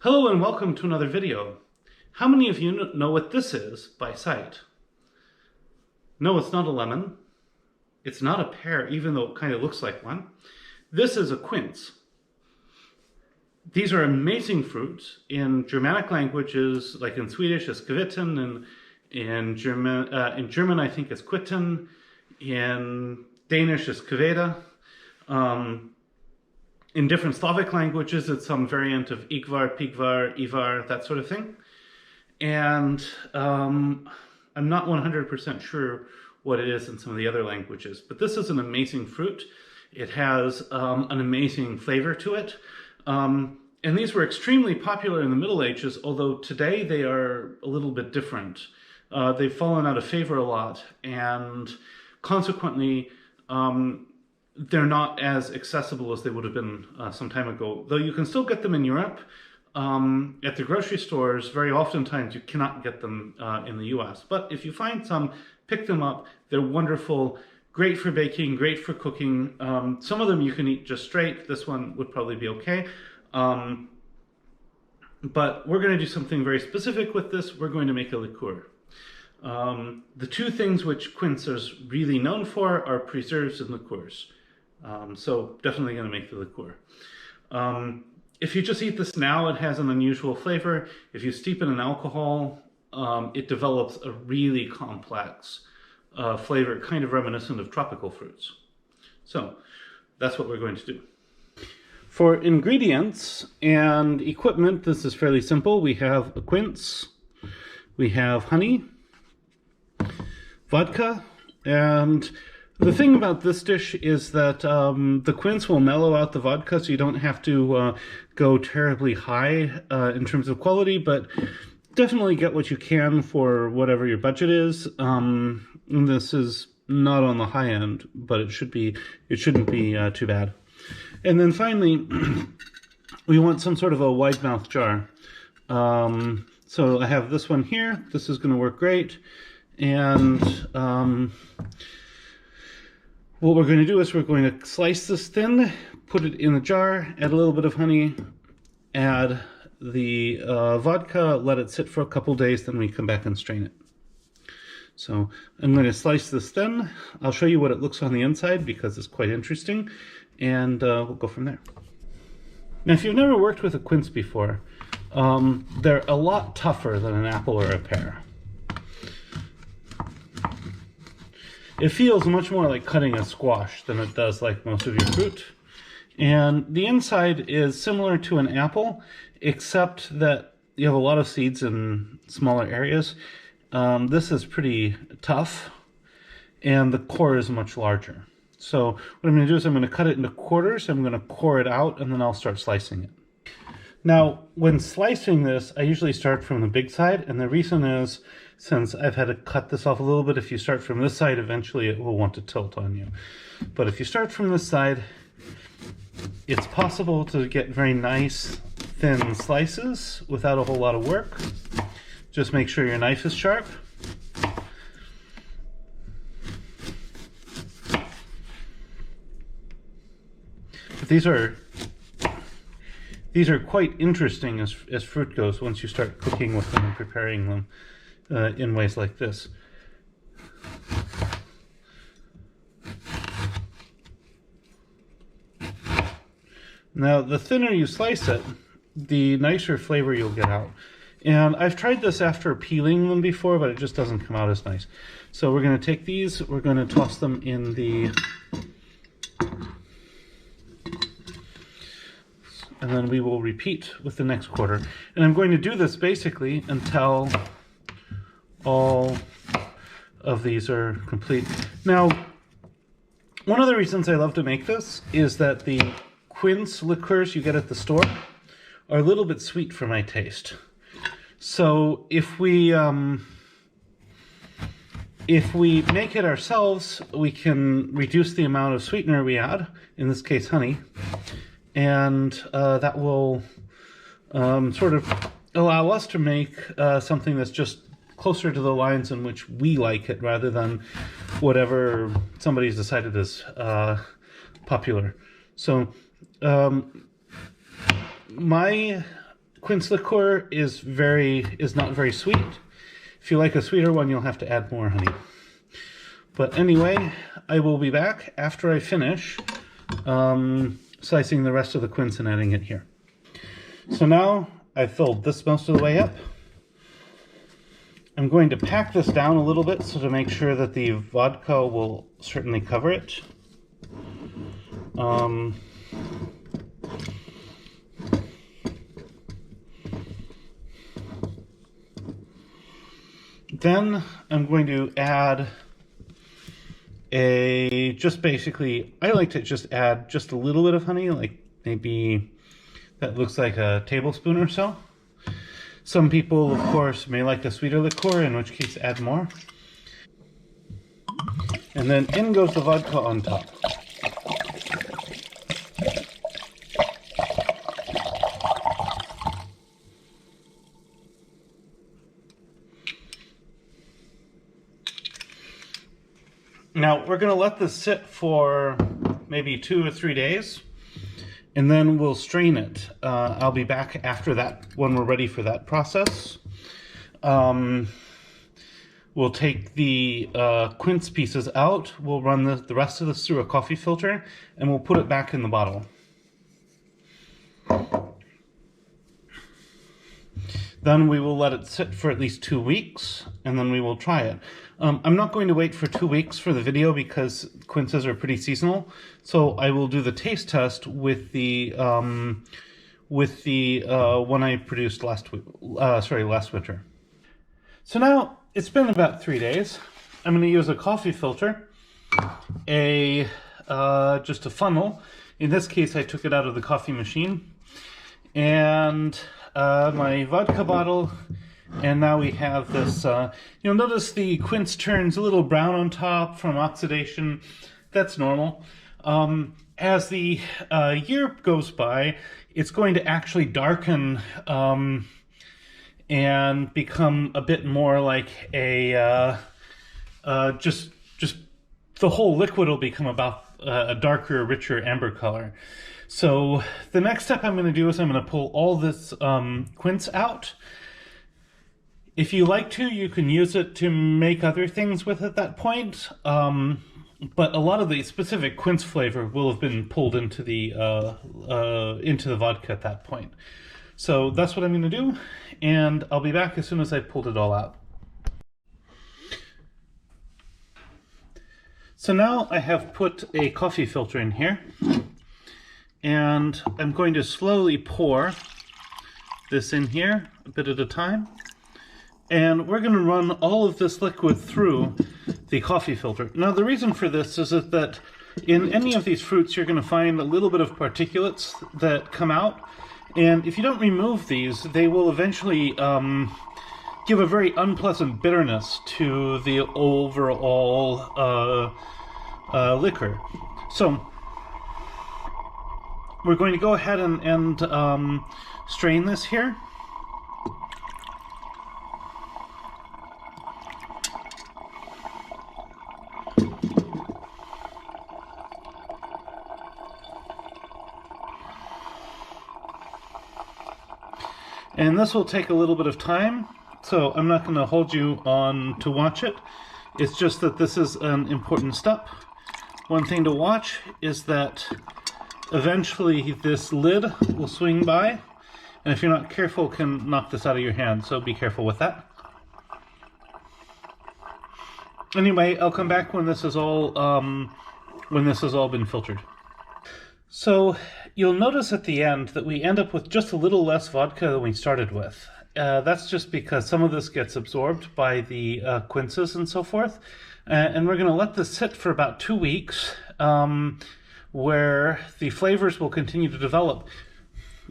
Hello and welcome to another video. How many of you know what this is by sight? No, it's not a lemon. It's not a pear, even though it kind of looks like one. This is a quince. These are amazing fruits. In Germanic languages, like in Swedish, it's kvitten, and in German, I think it's quitten. In Danish, it's kveda. In different Slavic languages, it's some variant of Igvar, Pigvar, Ivar, that sort of thing. And I'm not 100% sure what it is in some of the other languages, but this is an amazing fruit. It has an amazing flavor to it. And these were extremely popular in the Middle Ages, although today they are a little bit different. They've fallen out of favor a lot, and consequently, they're not as accessible as they would have been some time ago. Though you can still get them in Europe. At the grocery stores, very oftentimes you cannot get them in the US. But if you find some, pick them up. They're wonderful, great for baking, great for cooking. Some of them you can eat just straight. This one would probably be okay. But we're going to do something very specific with this. We're going to make a liqueur. The two things which Quince is really known for are preserves and liqueurs. So definitely going to make the liqueur. If you just eat this now, it has an unusual flavor. If you steep it in alcohol, it develops a really complex flavor, kind of reminiscent of tropical fruits. So that's what we're going to do. For ingredients and equipment, this is fairly simple. We have a quince, we have honey, vodka, and the thing about this dish is that the quince will mellow out the vodka, so you don't have to go terribly high in terms of quality, but definitely get what you can for whatever your budget is. And this is not on the high end, but it shouldn't be too bad. And then finally, we want some sort of a wide mouth jar. So I have this one here. This is going to work great. And what we're going to do is we're going to slice this thin, put it in the jar, add a little bit of honey, add the vodka, let it sit for a couple days, then we come back and strain it. So I'm going to slice this thin. I'll show you what it looks on the inside because it's quite interesting, and we'll go from there. Now, if you've never worked with a quince before, they're a lot tougher than an apple or a pear. It feels much more like cutting a squash than it does like most of your fruit. And the inside is similar to an apple, except that you have a lot of seeds in smaller areas. This is pretty tough, and the core is much larger. So what I'm going to do is I'm going to cut it into quarters, I'm going to core it out, and then I'll start slicing it. Now, when slicing this, I usually start from the big side, and the reason is, since I've had to cut this off a little bit, if you start from this side, eventually it will want to tilt on you. But if you start from this side, it's possible to get very nice, thin slices without a whole lot of work. Just make sure your knife is sharp. But these are quite interesting as fruit goes once you start cooking with them and preparing them in ways like this. Now, the thinner you slice it, the nicer flavor you'll get out. And I've tried this after peeling them before, but it just doesn't come out as nice. So we're going to take these, we're going to toss them in the... and then we will repeat with the next quarter. And I'm going to do this basically until all of these are complete. Now, one of the reasons I love to make this is that the Quince liqueurs you get at the store are a little bit sweet for my taste. So if we make it ourselves, we can reduce the amount of sweetener we add, in this case honey, and that will sort of allow us to make something that's just closer to the lines in which we like it, rather than whatever somebody's decided is popular. So my Quince Liqueur is not very sweet. If you like a sweeter one, you'll have to add more honey. But anyway, I will be back after I finish slicing the rest of the quince and adding it here. So now I've filled this most of the way up. I'm going to pack this down a little bit so to make sure that the vodka will certainly cover it. Then I'm going to add I like to just add just a little bit of honey, like maybe that looks like a tablespoon or so. Some people, of course, may like the sweeter liqueur, in which case add more. And then in goes the vodka on top. Now, we're going to let this sit for maybe 2 or 3 days, and then we'll strain it. I'll be back after that when we're ready for that process. We'll take the quince pieces out, we'll run the rest of this through a coffee filter, and we'll put it back in the bottle. Then we will let it sit for at least 2 weeks, and then we will try it. I'm not going to wait for 2 weeks for the video because quinces are pretty seasonal, so I will do the taste test with the one I produced last winter. So now it's been about 3 days. I'm going to use a coffee filter, just a funnel. In this case, I took it out of the coffee machine, and my vodka bottle, and now we have this, you'll notice the quince turns a little brown on top from oxidation. That's normal. As the year goes by, it's going to actually darken and become a bit more like just the whole liquid will become about a darker, richer amber color. So the next step I'm going to do is I'm going to pull all this quince out. If you like to, you can use it to make other things with at that point. But a lot of the specific quince flavor will have been pulled into the vodka at that point. So that's what I'm going to do, and I'll be back as soon as I pulled it all out. So now I have put a coffee filter in here, and I'm going to slowly pour this in here a bit at a time. And we're going to run all of this liquid through the coffee filter. Now the reason for this is that in any of these fruits you're going to find a little bit of particulates that come out, and if you don't remove these, they will eventually give a very unpleasant bitterness to the overall liquor. So we're going to go ahead and strain this here. And this will take a little bit of time, so I'm not going to hold you on to watch it. It's just that this is an important step. One thing to watch is that eventually this lid will swing by, and if you're not careful, can knock this out of your hand, so be careful with that. Anyway, I'll come back when this is all been filtered. So you'll notice at the end that we end up with just a little less vodka than we started with. That's just because some of this gets absorbed by the quinces and so forth. And we're going to let this sit for about 2 weeks where the flavors will continue to develop.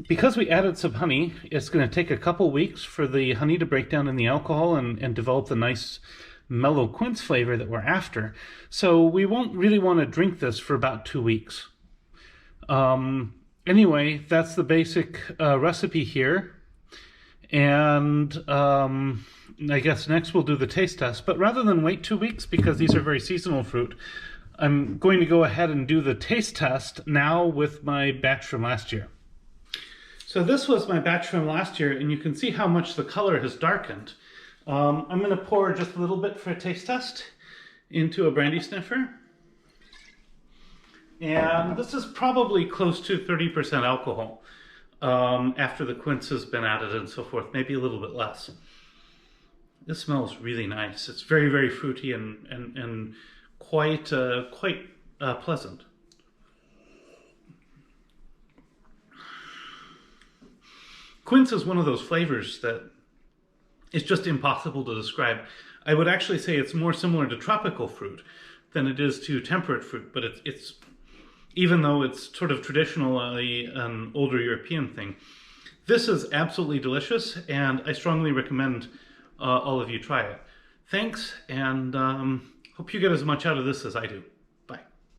Because we added some honey, it's going to take a couple weeks for the honey to break down in the alcohol and develop the nice mellow quince flavor that we're after. So we won't really want to drink this for about 2 weeks. Anyway, that's the basic recipe here, and I guess next we'll do the taste test, but rather than wait 2 weeks, because these are very seasonal fruit, I'm going to go ahead and do the taste test now with my batch from last year. So So this was my batch from last year, and you can see how much the color has darkened. I'm going to pour just a little bit for a taste test into a brandy sniffer. And this is probably close to 30% alcohol after the quince has been added and so forth, maybe a little bit less. This smells really nice. It's very, very fruity and quite pleasant. Quince is one of those flavors that is just impossible to describe. I would actually say it's more similar to tropical fruit than it is to temperate fruit, but it's even though it's sort of traditionally an older European thing, this is absolutely delicious, and I strongly recommend all of you try it. Thanks, and hope you get as much out of this as I do.